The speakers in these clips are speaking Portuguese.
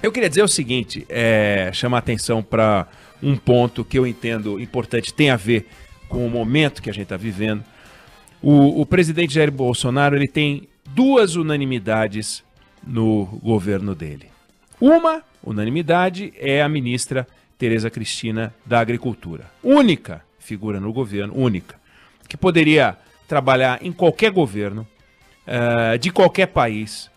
Eu queria dizer o seguinte, chamar atenção para um ponto que eu entendo importante, tem a ver com o momento que a gente está vivendo. O presidente Jair Bolsonaro, ele tem duas unanimidades no governo dele. Uma unanimidade é a ministra Tereza Cristina da Agricultura. Única figura no governo, única, que poderia trabalhar em qualquer governo, de qualquer país,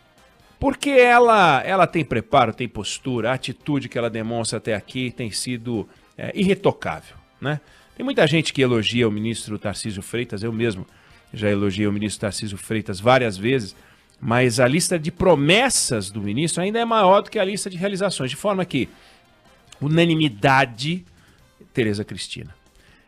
porque ela tem preparo, tem postura, a atitude que ela demonstra até aqui tem sido irretocável, né? Tem muita gente que elogia o ministro Tarcísio Freitas, eu mesmo já elogiei o ministro Tarcísio Freitas várias vezes, mas a lista de promessas do ministro ainda é maior do que a lista de realizações, de forma que unanimidade, Tereza Cristina.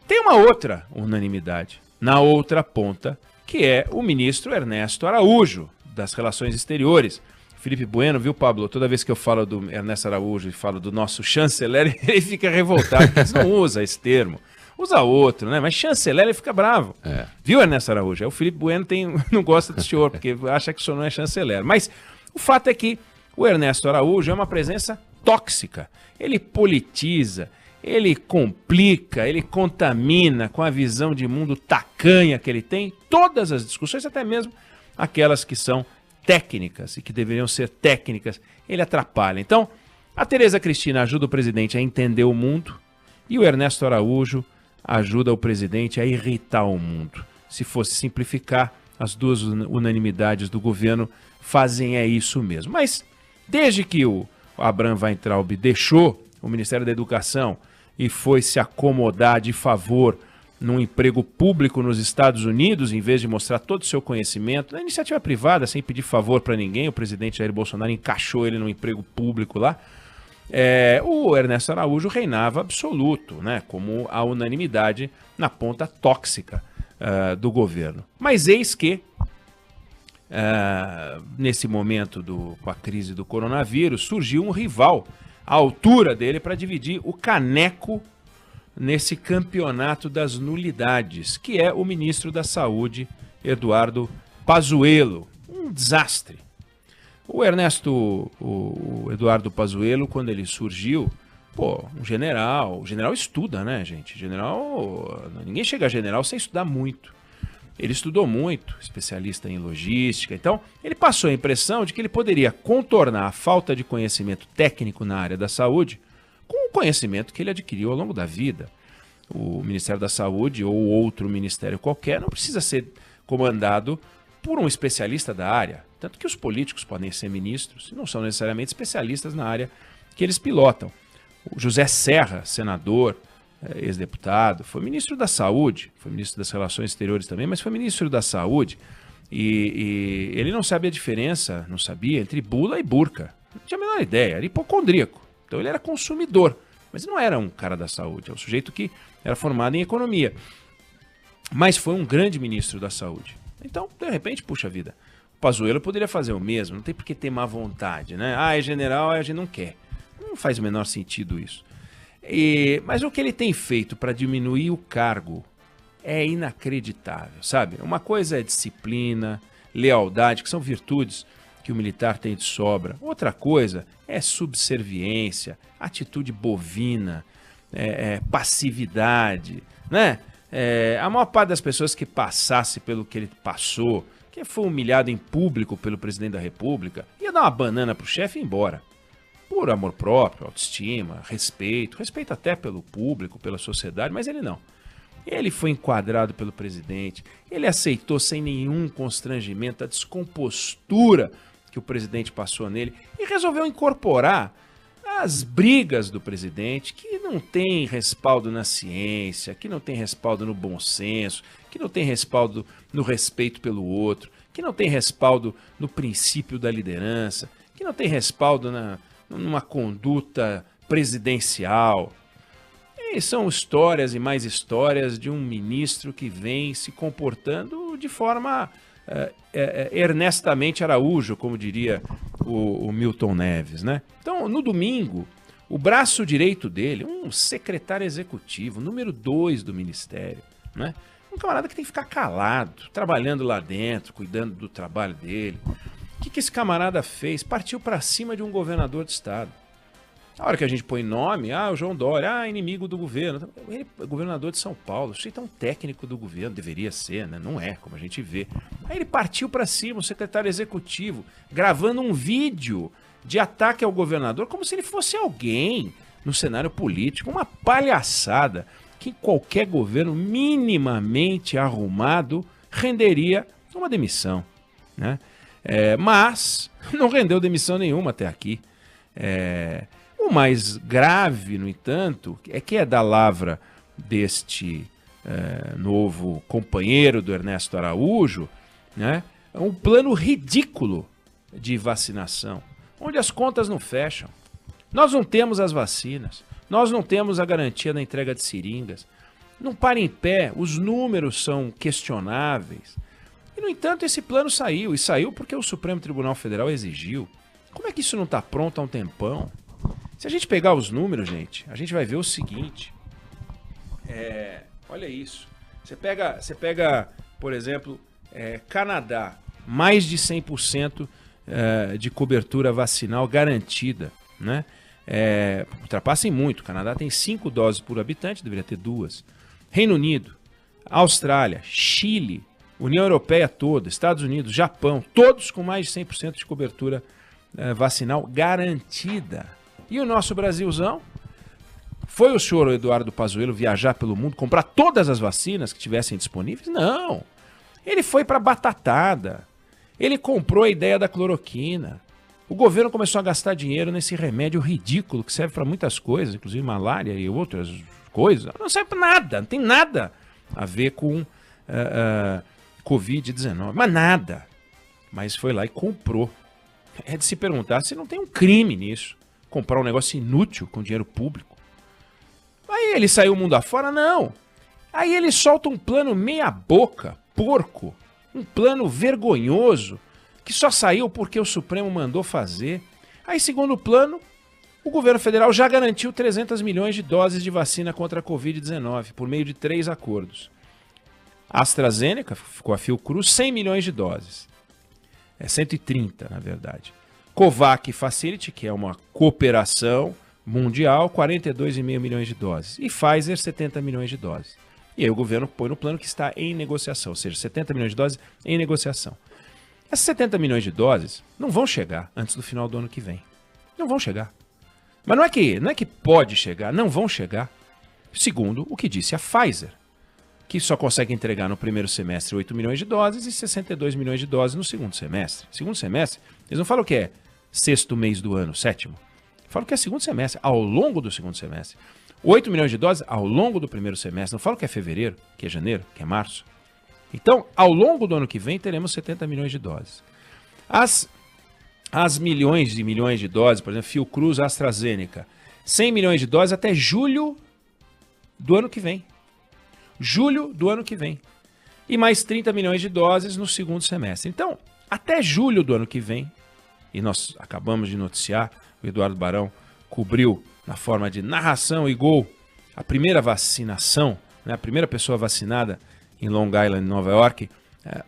Tem uma outra unanimidade na outra ponta, que é o ministro Ernesto Araújo, das Relações Exteriores. Felipe Bueno, viu, Pablo? Toda vez que eu falo do Ernesto Araújo e falo do nosso chanceler, ele fica revoltado, porque ele não usa esse termo. Usa outro, né? Mas chanceler, ele fica bravo. Viu, Ernesto Araújo? Aí o Felipe Bueno não gosta do senhor, porque acha que o senhor não é chanceler. Mas o fato é que o Ernesto Araújo é uma presença tóxica. Ele politiza, ele complica, ele contamina com a visão de mundo tacanha que ele tem todas as discussões, até mesmo aquelas que são técnicas e que deveriam ser técnicas, ele atrapalha. Então, a Tereza Cristina ajuda o presidente a entender o mundo e o Ernesto Araújo ajuda o presidente a irritar o mundo. Se fosse simplificar, as duas unanimidades do governo fazem isso mesmo. Mas, desde que o Abraham Weintraub deixou o Ministério da Educação e foi se acomodar de favor num emprego público nos Estados Unidos, em vez de mostrar todo o seu conhecimento, na iniciativa privada, sem pedir favor para ninguém, o presidente Jair Bolsonaro encaixou ele num emprego público lá, o Ernesto Araújo reinava absoluto, né, como a unanimidade na ponta tóxica do governo. Mas eis que, nesse momento com a crise do coronavírus, surgiu um rival à altura dele para dividir o caneco nesse campeonato das nulidades, que é o ministro da Saúde, Eduardo Pazuello. Um desastre. O Eduardo Pazuello, quando ele surgiu, o general estuda, né, gente? Ninguém chega a general sem estudar muito. Ele estudou muito, especialista em logística, então ele passou a impressão de que ele poderia contornar a falta de conhecimento técnico na área da saúde com o conhecimento que ele adquiriu ao longo da vida. O Ministério da Saúde ou outro ministério qualquer não precisa ser comandado por um especialista da área. Tanto que os políticos podem ser ministros e não são necessariamente especialistas na área que eles pilotam. O José Serra, senador, ex-deputado, foi ministro da Saúde, foi ministro das Relações Exteriores também, mas foi ministro da Saúde e ele não sabia a diferença, não sabia, entre bula e burca. Não tinha a menor ideia, era hipocondríaco. Então ele era consumidor, mas não era um cara da saúde, é um sujeito que era formado em economia. Mas foi um grande ministro da Saúde. Então, de repente, puxa vida, o Pazuello poderia fazer o mesmo, não tem por que ter má vontade, né? É general, a gente não quer. Não faz o menor sentido isso. Mas o que ele tem feito para diminuir o cargo é inacreditável, sabe? Uma coisa é disciplina, lealdade, que são virtudes que o militar tem de sobra. Outra coisa é subserviência, atitude bovina, passividade, né? A maior parte das pessoas que passasse pelo que ele passou, que foi humilhado em público pelo presidente da República, ia dar uma banana pro chefe e ir embora. Por amor próprio, autoestima, respeito até pelo público, pela sociedade, mas ele não. Ele foi enquadrado pelo presidente, ele aceitou sem nenhum constrangimento a descompostura que o presidente passou nele e resolveu incorporar as brigas do presidente, que não tem respaldo na ciência, que não tem respaldo no bom senso, que não tem respaldo no respeito pelo outro, que não tem respaldo no princípio da liderança, que não tem respaldo numa conduta presidencial. E são histórias e mais histórias de um ministro que vem se comportando de forma Ernestamente Araújo, como diria o Milton Neves, né? Então, no domingo, o braço direito dele, um secretário executivo, número 2 do ministério, né? Um camarada que tem que ficar calado, trabalhando lá dentro, cuidando do trabalho dele. O que esse camarada fez? Partiu para cima de um governador de estado. A hora que a gente põe nome, o João Dória, inimigo do governo. Ele é governador de São Paulo, isso é um técnico do governo, deveria ser, né? Não é, como a gente vê. Aí ele partiu para cima, o secretário executivo, gravando um vídeo de ataque ao governador, como se ele fosse alguém no cenário político, uma palhaçada que qualquer governo minimamente arrumado renderia uma demissão, né? Mas não rendeu demissão nenhuma até aqui. O mais grave, no entanto, é que é da lavra deste novo companheiro do Ernesto Araújo, né? Um plano ridículo de vacinação, onde as contas não fecham. Nós não temos as vacinas, nós não temos a garantia da entrega de seringas, não para em pé, os números são questionáveis. E, no entanto, esse plano saiu, e saiu porque o Supremo Tribunal Federal exigiu. Como é que isso não está pronto há um tempão? Se a gente pegar os números, gente, a gente vai ver o seguinte. Olha isso. Você pega, por exemplo, Canadá, mais de 100% de cobertura vacinal garantida, né? Ultrapassem muito. O Canadá tem 5 doses por habitante, deveria ter 2. Reino Unido, Austrália, Chile, União Europeia toda, Estados Unidos, Japão, todos com mais de 100% de cobertura vacinal garantida. E o nosso Brasilzão? Foi o senhor Eduardo Pazuello viajar pelo mundo, comprar todas as vacinas que tivessem disponíveis? Não. Ele foi para batatada. Ele comprou a ideia da cloroquina. O governo começou a gastar dinheiro nesse remédio ridículo que serve para muitas coisas, inclusive malária e outras coisas. Não serve para nada, não tem nada a ver com Covid-19, mas nada. Mas foi lá e comprou. É de se perguntar se não tem um crime nisso. Comprar um negócio inútil com dinheiro público. Aí ele saiu o mundo afora? Não. Aí ele solta um plano meia boca, porco, um plano vergonhoso, que só saiu porque o Supremo mandou fazer. Aí, segundo plano, o governo federal já garantiu 300 milhões de doses de vacina contra a Covid-19, por meio de 3 acordos. A AstraZeneca, ficou a Fiocruz, 100 milhões de doses. 130, na verdade. COVAX Facility, que é uma cooperação mundial, 42,5 milhões de doses. E Pfizer, 70 milhões de doses. E aí o governo põe no plano que está em negociação, ou seja, 70 milhões de doses em negociação. Essas 70 milhões de doses não vão chegar antes do final do ano que vem. Não vão chegar. Mas não é que pode chegar, não vão chegar. Segundo o que disse a Pfizer, que só consegue entregar no primeiro semestre 8 milhões de doses e 62 milhões de doses no segundo semestre. Segundo semestre, eles não falam que é sexto mês do ano, sétimo. Falam que é segundo semestre, ao longo do segundo semestre. 8 milhões de doses ao longo do primeiro semestre. Não falam que é fevereiro, que é janeiro, que é março. Então, ao longo do ano que vem, teremos 70 milhões de doses. As milhões e milhões de doses, por exemplo, Fiocruz, AstraZeneca, 100 milhões de doses até julho do ano que vem. Julho do ano que vem. E mais 30 milhões de doses no segundo semestre. Então, até julho do ano que vem, e nós acabamos de noticiar, o Eduardo Barão cobriu na forma de narração e gol a primeira vacinação, né, a primeira pessoa vacinada em Long Island, Nova York,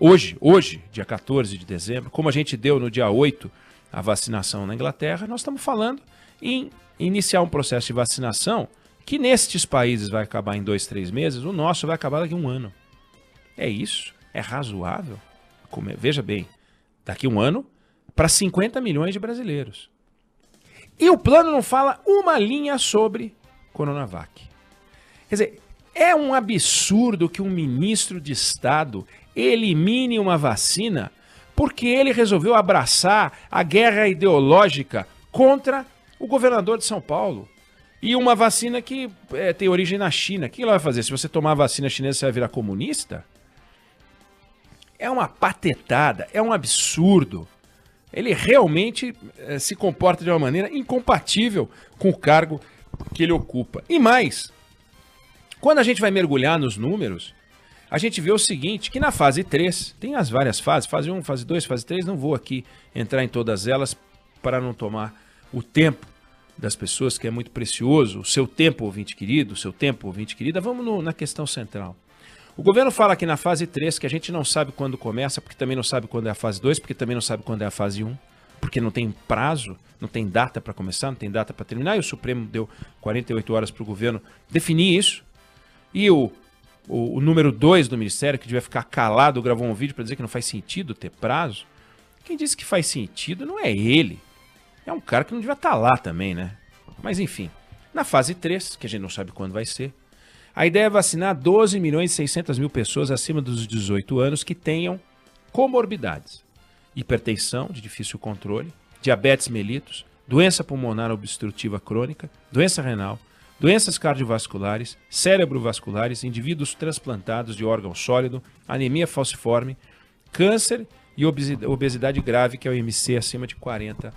hoje, dia 14 de dezembro, como a gente deu no dia 8 a vacinação na Inglaterra, nós estamos falando em iniciar um processo de vacinação que nestes países vai acabar em 2, 3 meses, o nosso vai acabar daqui a 1 ano. É isso? É razoável? Veja bem, daqui a 1 ano para 50 milhões de brasileiros. E o plano não fala uma linha sobre Coronavac. Quer dizer, é um absurdo que um ministro de Estado elimine uma vacina porque ele resolveu abraçar a guerra ideológica contra o governador de São Paulo. E uma vacina que tem origem na China. O que ela vai fazer? Se você tomar a vacina chinesa, você vai virar comunista? É uma patetada, é um absurdo. Ele realmente se comporta de uma maneira incompatível com o cargo que ele ocupa. E mais, quando a gente vai mergulhar nos números, a gente vê o seguinte, que na fase 3, tem as várias fases, fase 1, fase 2, fase 3, não vou aqui entrar em todas elas para não tomar o tempo das pessoas, que é muito precioso, o seu tempo, ouvinte querido, o seu tempo, ouvinte querida. Vamos na questão central. O governo fala aqui na fase 3 que a gente não sabe quando começa, porque também não sabe quando é a fase 2, porque também não sabe quando é a fase 1, porque não tem prazo, não tem data para começar, não tem data para terminar, e o Supremo deu 48 horas para o governo definir isso. E o número 2 do Ministério, que devia ficar calado, gravou um vídeo para dizer que não faz sentido ter prazo. Quem disse que faz sentido não é ele. É um cara que não devia estar lá também, né? Mas enfim, na fase 3, que a gente não sabe quando vai ser, a ideia é vacinar 12.600.000 pessoas acima dos 18 anos que tenham comorbidades. Hipertensão de difícil controle, diabetes mellitus, doença pulmonar obstrutiva crônica, doença renal, doenças cardiovasculares, cerebrovasculares, indivíduos transplantados de órgão sólido, anemia falciforme, câncer e obesidade grave, que é o IMC acima de 40.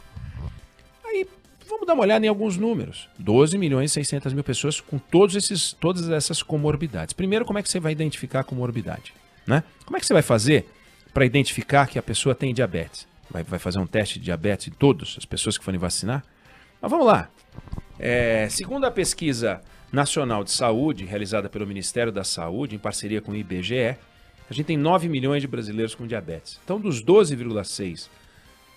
Aí, vamos dar uma olhada em alguns números. 12.600.000 pessoas com todas essas comorbidades. Primeiro, como é que você vai identificar a comorbidade? Né? Como é que você vai fazer para identificar que a pessoa tem diabetes? Vai fazer um teste de diabetes em todas as pessoas que forem vacinar? Mas vamos lá. Segundo a pesquisa nacional de saúde, realizada pelo Ministério da Saúde, em parceria com o IBGE, a gente tem 9 milhões de brasileiros com diabetes. Então, dos 12,6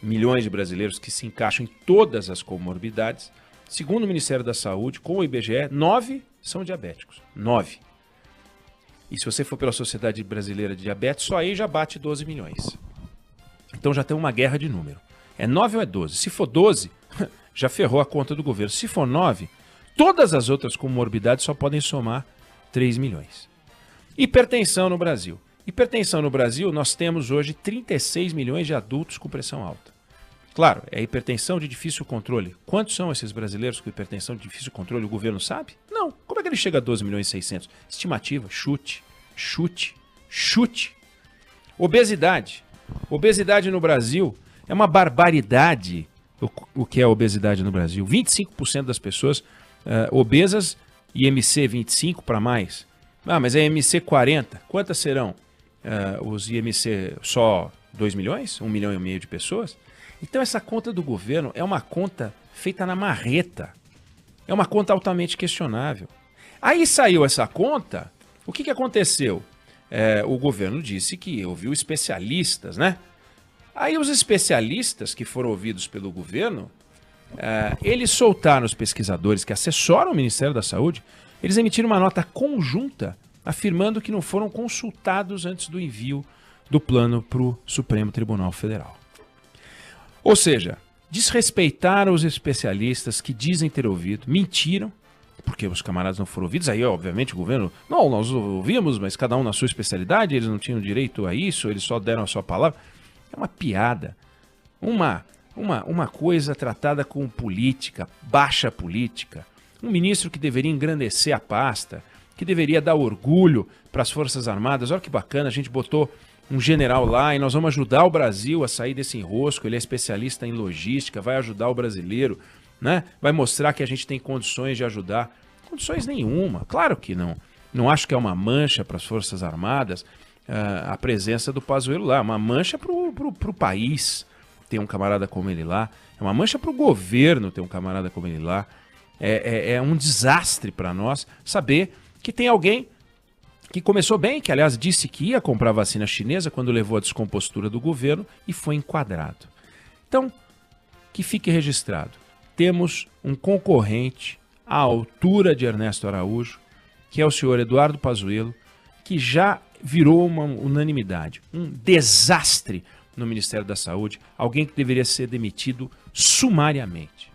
milhões de brasileiros que se encaixam em todas as comorbidades, segundo o Ministério da Saúde, com o IBGE, 9 são diabéticos. 9. E se você for pela Sociedade Brasileira de Diabetes, só aí já bate 12 milhões. Então já tem uma guerra de número. É 9 ou é 12? Se for 12, já ferrou a conta do governo. Se for 9, todas as outras comorbidades só podem somar 3 milhões. Hipertensão no Brasil. Hipertensão no Brasil, nós temos hoje 36 milhões de adultos com pressão alta. Claro, é hipertensão de difícil controle. Quantos são esses brasileiros com hipertensão de difícil controle? O governo sabe? Não. Como é que ele chega a 12.600.000? Estimativa, chute. Obesidade. Obesidade no Brasil é uma barbaridade o que é a obesidade no Brasil. 25% das pessoas obesas, IMC 25 para mais. Ah, mas é IMC 40. Quantas serão? Os IMC só 2 milhões? 1,5 milhão de pessoas? Então essa conta do governo é uma conta feita na marreta. É uma conta altamente questionável. Aí saiu essa conta, o que aconteceu? O governo disse que ouviu especialistas, né? Aí os especialistas que foram ouvidos pelo governo, eles soltaram os pesquisadores que assessoram o Ministério da Saúde, eles emitiram uma nota conjunta afirmando que não foram consultados antes do envio do plano para o Supremo Tribunal Federal. Ou seja, desrespeitaram os especialistas que dizem ter ouvido, mentiram, porque os camaradas não foram ouvidos. Aí, obviamente, o governo, não, nós ouvimos, mas cada um na sua especialidade, eles não tinham direito a isso, eles só deram a sua palavra. É uma piada, uma coisa tratada com política, baixa política. Um ministro que deveria engrandecer a pasta, que deveria dar orgulho para as Forças Armadas. Olha que bacana, a gente botou um general lá e nós vamos ajudar o Brasil a sair desse enrosco. Ele é especialista em logística, vai ajudar o brasileiro, né? Vai mostrar que a gente tem condições de ajudar. Condições nenhuma, claro que não. Não acho que é uma mancha para as Forças Armadas a presença do Pazuello lá. É uma mancha para o país ter um camarada como ele lá. É uma mancha para o governo ter um camarada como ele lá. É um desastre para nós saber que tem alguém que começou bem, que aliás disse que ia comprar vacina chinesa quando levou a descompostura do governo e foi enquadrado. Então, que fique registrado. Temos um concorrente à altura de Ernesto Araújo, que é o senhor Eduardo Pazuello, que já virou uma unanimidade, um desastre no Ministério da Saúde, alguém que deveria ser demitido sumariamente.